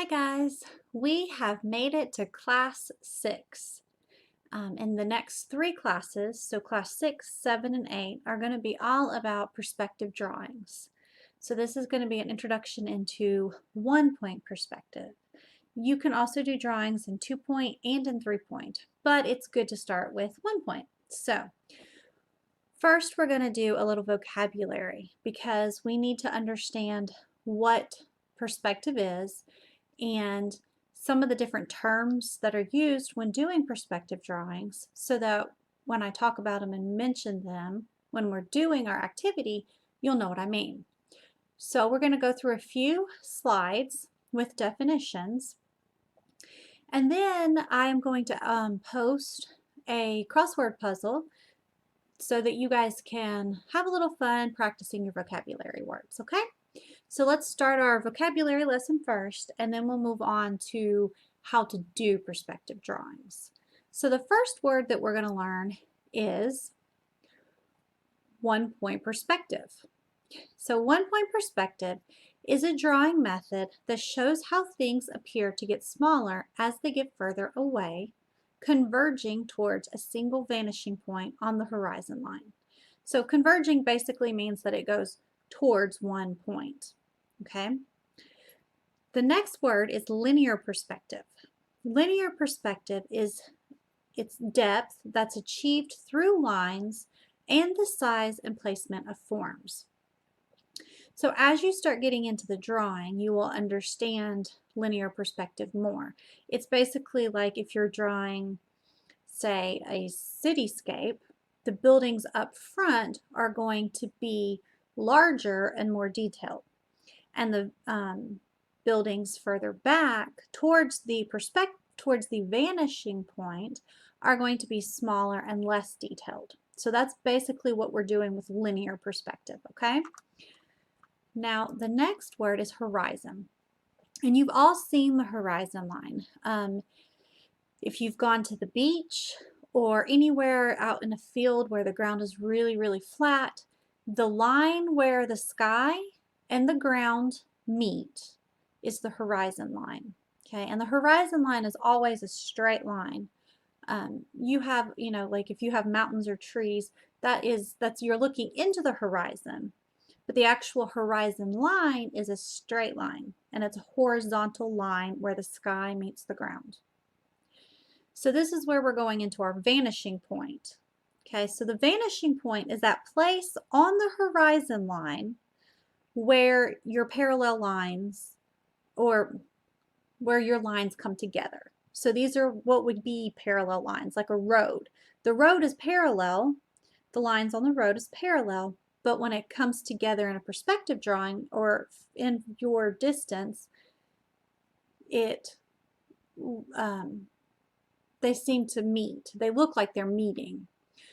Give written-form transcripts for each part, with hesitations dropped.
Hi guys, we have made it to class 6. In the next 3 classes, so class 6, 7, and 8, are going to be all about perspective drawings. So this is going to be an introduction into 1-point perspective. You can also do drawings in 2-point and in 3-point, but it's good to start with 1-point. So first we're going to do a little vocabulary because we need to understand what perspective is and some of the different terms that are used when doing perspective drawings so that when I talk about them and mention them when we're doing our activity, you'll know what I mean. So we're going to go through a few slides with definitions, and then I'm going to post a crossword puzzle so that you guys can have a little fun practicing your vocabulary words, okay? So let's start our vocabulary lesson first, and then we'll move on to how to do perspective drawings. So the first word that we're going to learn is 1-point perspective. So 1-point perspective is a drawing method that shows how things appear to get smaller as they get further away, converging towards a single vanishing point on the horizon line. So converging basically means that it goes towards one point. Okay. The next word is linear perspective. Linear perspective is its depth that's achieved through lines and the size and placement of forms. So as you start getting into the drawing, you will understand linear perspective more. It's basically like if you're drawing, say, a cityscape, the buildings up front are going to be larger and more detailed, and the buildings further back towards the vanishing point are going to be smaller and less detailed. So that's basically what we're doing with linear perspective, okay? Now the next word is horizon, and you've all seen the horizon line. If you've gone to the beach or anywhere out in a field where the ground is really flat, the line where the sky and the ground meet is the horizon line. Okay, and the horizon line is always a straight line. You have, like if you have mountains or trees, that's you're looking into the horizon, but the actual horizon line is a straight line, and it's a horizontal line where the sky meets the ground. So this is where we're going into our vanishing point. Okay, so the vanishing point is that place on the horizon line where your parallel lines, or where your lines come together. So these are what would be parallel lines, like a road. The road is parallel, the lines on the road is parallel, but when it comes together in a perspective drawing or in your distance, they seem to meet. They look like they're meeting.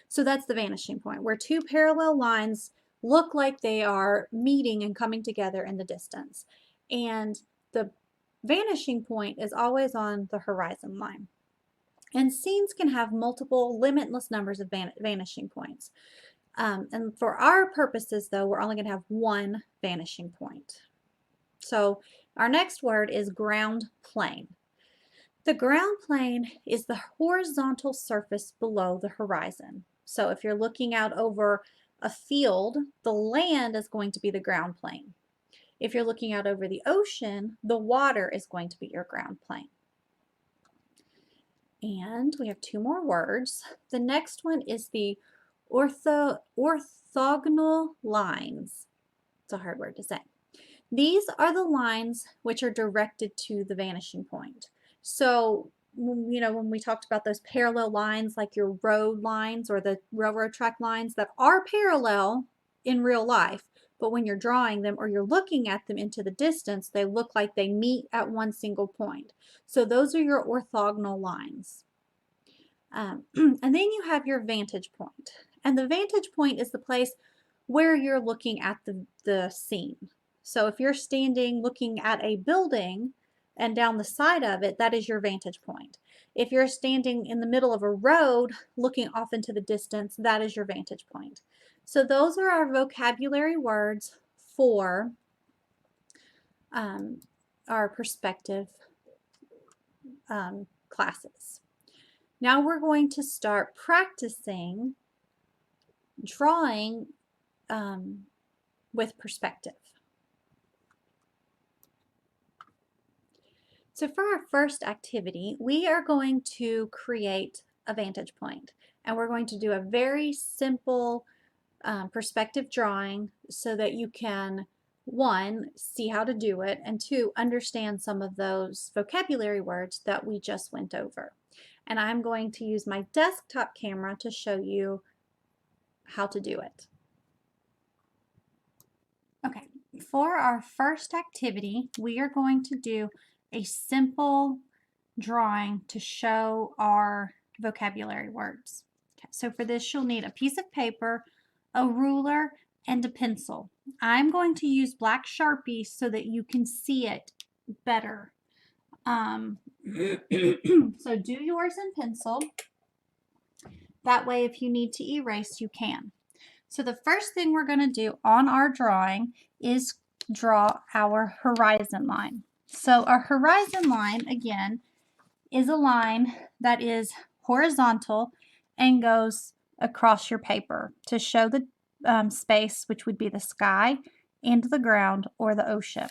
So that's the vanishing point, where two parallel lines look like they are meeting and coming together in the distance. And the vanishing point is always on the horizon line. And scenes can have multiple limitless numbers of vanishing points. And for our purposes, though, we're only going to have one vanishing point. So our next word is ground plane. The ground plane is the horizontal surface below the horizon. So if you're looking out over a field, the land is going to be the ground plane. If you're looking out over the ocean, the water is going to be your ground plane. And we have 2 more words. The next one is the orthogonal lines. It's a hard word to say. These are the lines which are directed to the vanishing point. So, when we talked about those parallel lines, like your road lines or the railroad track lines that are parallel in real life, but when you're drawing them or you're looking at them into the distance, they look like they meet at one single point. So those are your orthogonal lines. And then you have your vantage point. And the vantage point is the place where you're looking at the scene. So if you're standing looking at a building and down the side of it, that is your vantage point. If you're standing in the middle of a road looking off into the distance, that is your vantage point. So those are our vocabulary words for our perspective classes. Now we're going to start practicing drawing with perspective. So for our first activity, we are going to create a vantage point, and we're going to do a very simple perspective drawing so that you can, one, see how to do it, and two, understand some of those vocabulary words that we just went over. And I'm going to use my desktop camera to show you how to do it. Okay, for our first activity, we are going to do a simple drawing to show our vocabulary words. Okay, so for this, you'll need a piece of paper, a ruler, and a pencil. I'm going to use black Sharpie so that you can see it better. So do yours in pencil. That way, if you need to erase, you can. So the first thing we're going to do on our drawing is draw our horizon line. So our horizon line, again, is a line that is horizontal and goes across your paper to show the space, which would be the sky and the ground or the ocean.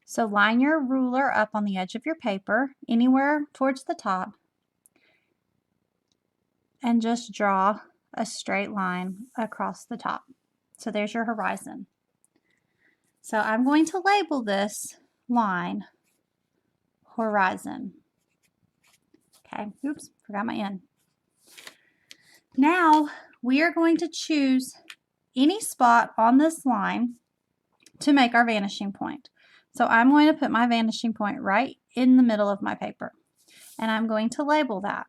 So line your ruler up on the edge of your paper, anywhere towards the top, and just draw a straight line across the top. So there's your horizon. So I'm going to label this line horizon. Okay, oops, forgot my N. Now we are going to choose any spot on this line to make our vanishing point. So I'm going to put my vanishing point right in the middle of my paper, and I'm going to label that.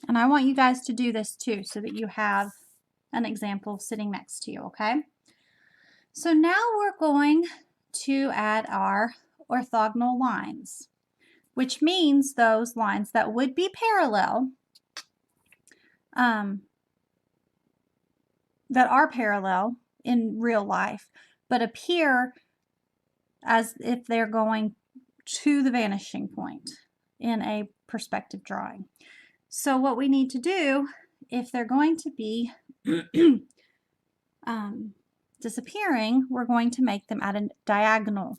And I want you guys to do this too so that you have an example sitting next to you, okay? So now we're going to add our orthogonal lines, which means those lines that would be parallel, that are parallel in real life, but appear as if they're going to the vanishing point in a perspective drawing. So what we need to do, if they're going to be disappearing, we're going to make them at a diagonal.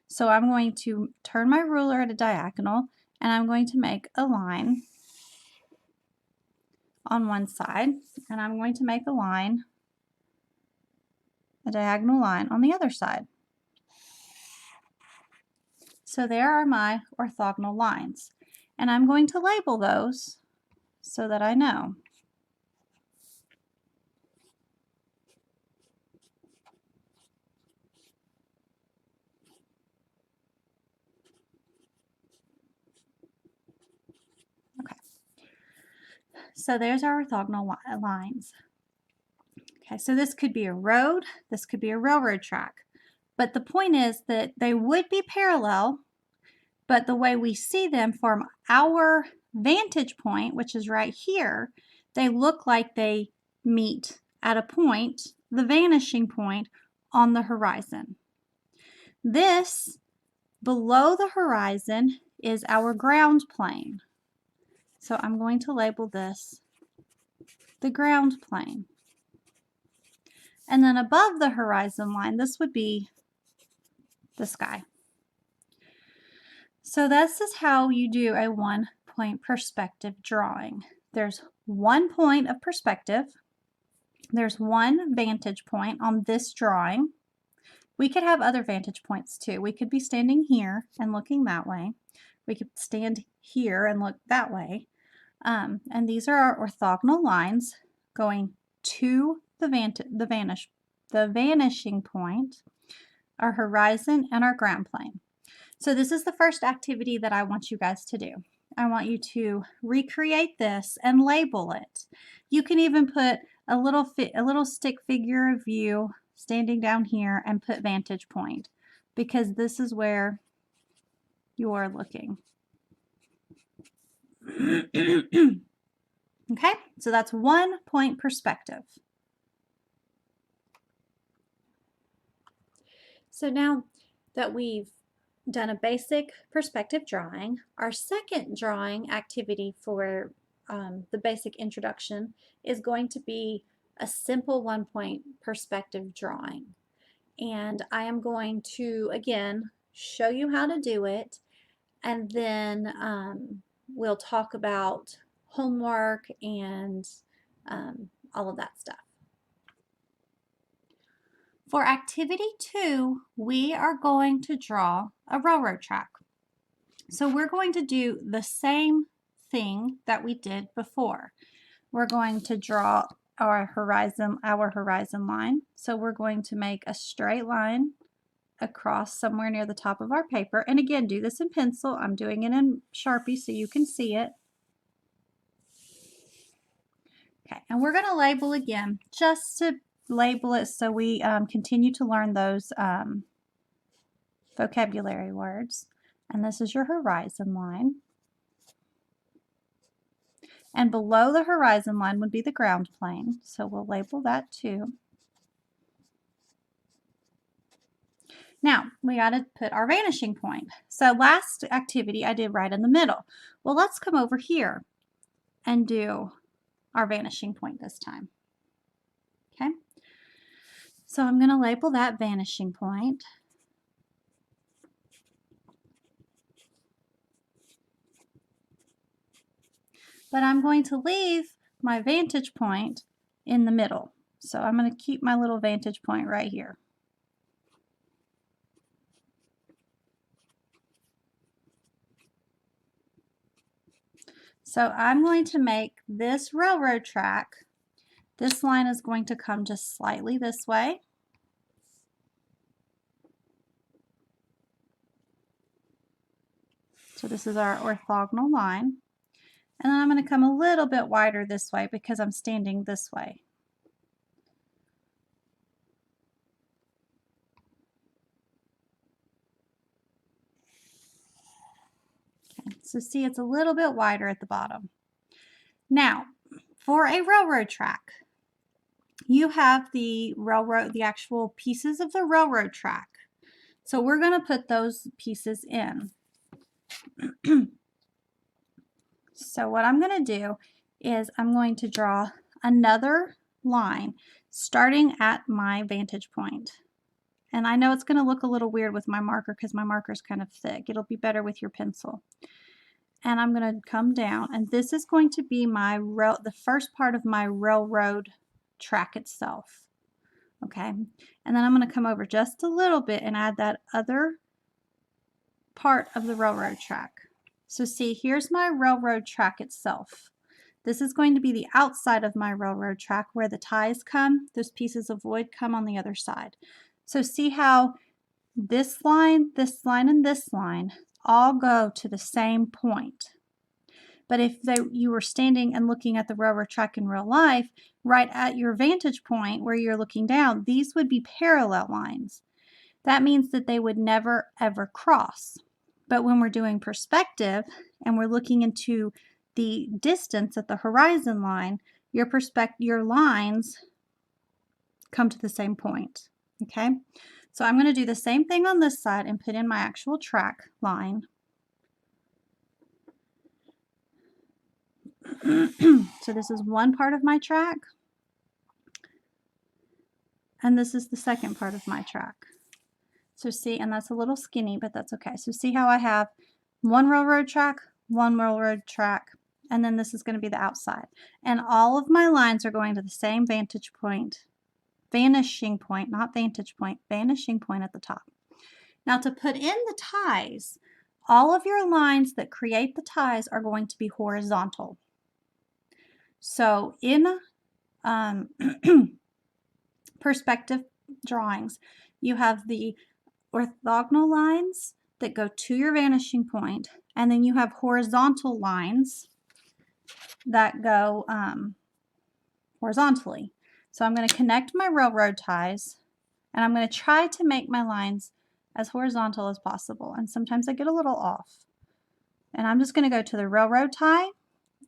So I'm going to turn my ruler at a diagonal, and I'm going to make a line on one side, and I'm going to make a diagonal line on the other side. So there are my orthogonal lines, and I'm going to label those so that I know. Okay, so there's our orthogonal lines. Okay, so this could be a road, this could be a railroad track, but the point is that they would be parallel, but the way we see them from our vantage point, which is right here, they look like they meet at a point, the vanishing point, on the horizon. This, below the horizon, is our ground plane. So I'm going to label this the ground plane. And then above the horizon line, this would be the sky. So this is how you do a one-point perspective drawing. There's one point of perspective. There's one vantage point on this drawing. We could have other vantage points too. We could be standing here and looking that way. We could stand here and look that way. And these are our orthogonal lines going to the vanishing point, our horizon, and our ground plane. So this is the first activity that I want you guys to do. I want you to recreate this and label it. You can even put a little stick figure of you standing down here and put vantage point, because this is where you are looking. Okay, so that's 1 point perspective. So now that we've done a basic perspective drawing, our second drawing activity for the basic introduction is going to be a simple 1-point perspective drawing. And I am going to, again, show you how to do it, and then we'll talk about homework and all of that stuff. For activity 2, we are going to draw a railroad track. So we're going to do the same thing that we did before. We're going to draw our horizon line. So we're going to make a straight line across somewhere near the top of our paper. And again, do this in pencil. I'm doing it in Sharpie so you can see it. Okay, and we're going to label again, just to label it so we continue to learn those vocabulary words. And this is your horizon line. And below the horizon line would be the ground plane, so we'll label that too. Now, we got to put our vanishing point. So last activity I did right in the middle. Well, let's come over here and do our vanishing point this time. Okay, so I'm going to label that vanishing point. But I'm going to leave my vantage point in the middle. So I'm going to keep my little vantage point right here. So I'm going to make this railroad track. This line is going to come just slightly this way. So this is our orthogonal line. And then I'm going to come a little bit wider this way because I'm standing this way. Okay, so see, it's a little bit wider at the bottom. Now, for a railroad track, you have the actual pieces of the railroad track. So we're going to put those pieces in. So what I'm going to do is I'm going to draw another line starting at my vantage point. And I know it's going to look a little weird with my marker because my marker is kind of thick. It'll be better with your pencil. And I'm going to come down, and this is going to be my the first part of my railroad track itself. Okay, and then I'm going to come over just a little bit and add that other part of the railroad track. So see, here's my railroad track itself. This is going to be the outside of my railroad track where the ties come. Those pieces of wood come on the other side. So see how this line, and this line all go to the same point. But if you were standing and looking at the railroad track in real life, right at your vantage point where you're looking down, these would be parallel lines. That means that they would never ever cross. But when we're doing perspective and we're looking into the distance at the horizon line, your lines come to the same point. Okay, so I'm going to do the same thing on this side and put in my actual track line. So this is one part of my track, and this is the second part of my track. So see, and that's a little skinny, but that's okay. So see how I have one railroad track, and then this is going to be the outside. And all of my lines are going to the same vantage point, vanishing point, not vantage point, vanishing point at the top. Now to put in the ties, all of your lines that create the ties are going to be horizontal. So in perspective drawings, you have the orthogonal lines that go to your vanishing point, and then you have horizontal lines that go horizontally. So I'm going to connect my railroad ties, and I'm going to try to make my lines as horizontal as possible, and sometimes I get a little off. And I'm just going to go to the railroad tie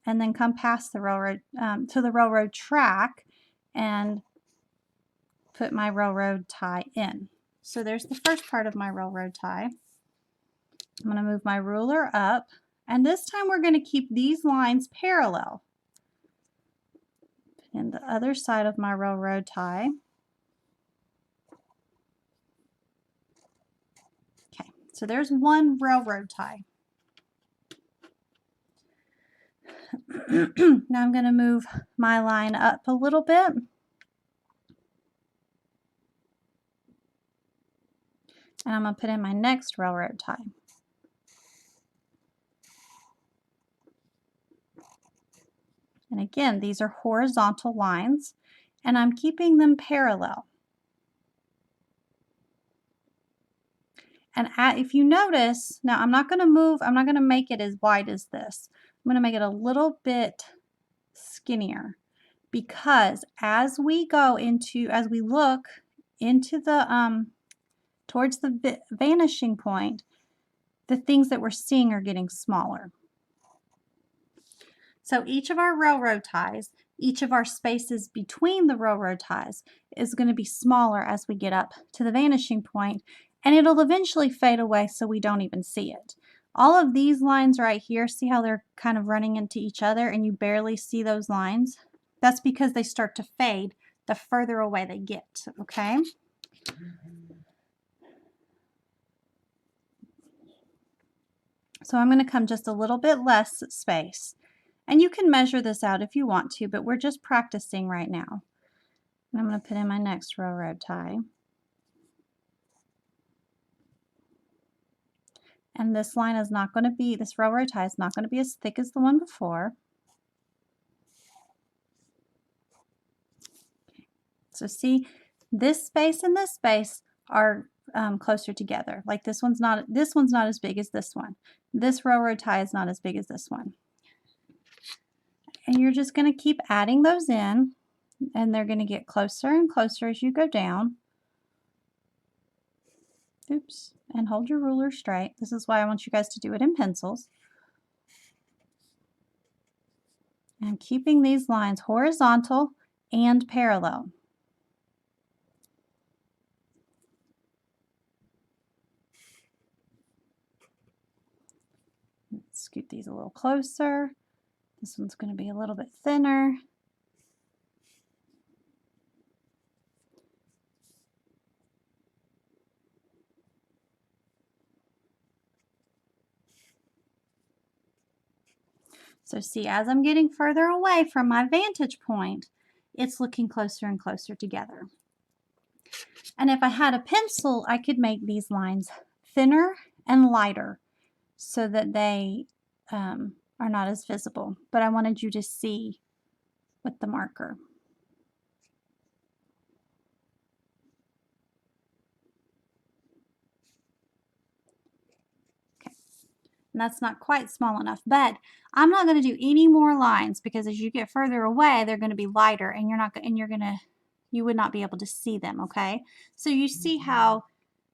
and then come past the railroad to the railroad track and put my railroad tie in. So there's the first part of my railroad tie. I'm going to move my ruler up, and this time we're going to keep these lines parallel. And the other side of my railroad tie. Okay, so there's one railroad tie. Now I'm going to move my line up a little bit. And I'm going to put in my next railroad tie. And again, these are horizontal lines, and I'm keeping them parallel. And if you notice, now I'm not going to make it as wide as this. I'm going to make it a little bit skinnier, because as we look into the, towards the vanishing point, the things that we're seeing are getting smaller. So each of our railroad ties, each of our spaces between the railroad ties is going to be smaller as we get up to the vanishing point, and it'll eventually fade away so we don't even see it. All of these lines right here, see how they're kind of running into each other and you barely see those lines? That's because they start to fade the further away they get, okay? So I'm going to come just a little bit less space. And you can measure this out if you want to, but we're just practicing right now. And I'm going to put in my next railroad tie. And this line is not going to be, this railroad tie is not going to be as thick as the one before. Okay. So see, this space and this space are closer together. Like this one's not as big as this one. This railroad tie is not as big as this one. And you're just going to keep adding those in, and they're going to get closer and closer as you go down. Oops, and hold your ruler straight. This is why I want you guys to do it in pencils. And keeping these lines horizontal and parallel. Scoot these a little closer. This one's going to be a little bit thinner. So see, as I'm getting further away from my vantage point, it's looking closer and closer together. And if I had a pencil, I could make these lines thinner and lighter so that they are not as visible. But I wanted you to see with the marker. Okay, and that's not quite small enough, but I'm not going to do any more lines because as you get further away, they're going to be lighter, and you would not be able to see them. Okay, so you see how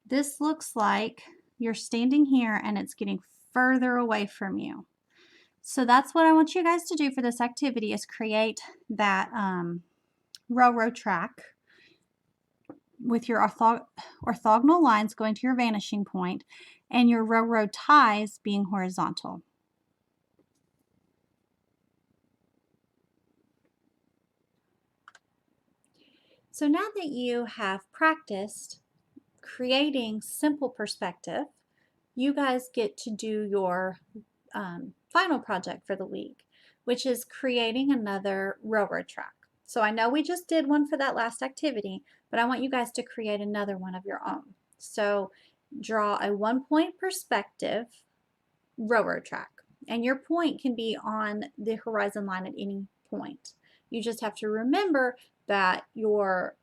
this looks like you're standing here and it's getting further away from you. So that's what I want you guys to do for this activity, is create that railroad track with your orthogonal lines going to your vanishing point and your railroad ties being horizontal. So now that you have practiced creating simple perspective, you guys get to do your final project for the week, which is creating another railroad track. So I know we just did one for that last activity, but I want you guys to create another one of your own. So draw a 1-point perspective railroad track, and your point can be on the horizon line at any point. You just have to remember that your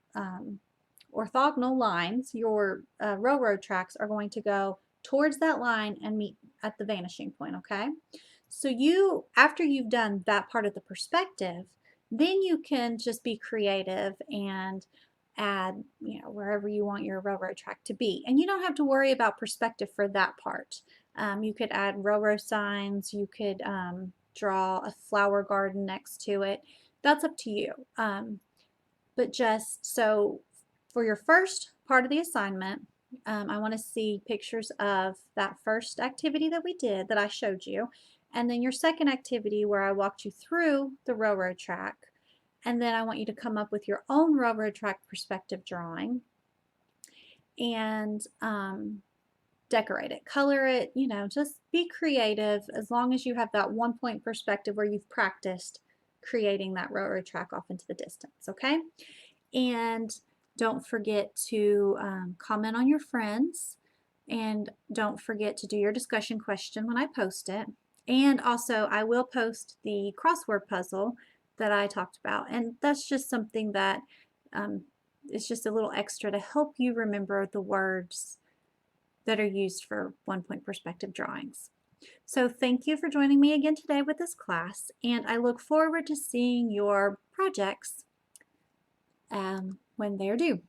orthogonal lines, your railroad tracks, are going to go towards that line and meet at the vanishing point, okay? So after you've done that part of the perspective, then you can just be creative and add, wherever you want your railroad track to be. And you don't have to worry about perspective for that part. You could add railroad signs, you could draw a flower garden next to it. That's up to you. But just so for your first part of the assignment, I want to see pictures of that first activity that we did that I showed you, and then your second activity where I walked you through the railroad track. And then I want you to come up with your own railroad track perspective drawing and decorate it, color it, just be creative as long as you have that 1 point perspective where you've practiced creating that railroad track off into the distance, okay? And don't forget to comment on your friends, and don't forget to do your discussion question when I post it. And also, I will post the crossword puzzle that I talked about, and that's just something that um, is just a little extra to help you remember the words that are used for 1 point perspective drawings. So thank you for joining me again today with this class, and I look forward to seeing your projects when they're due.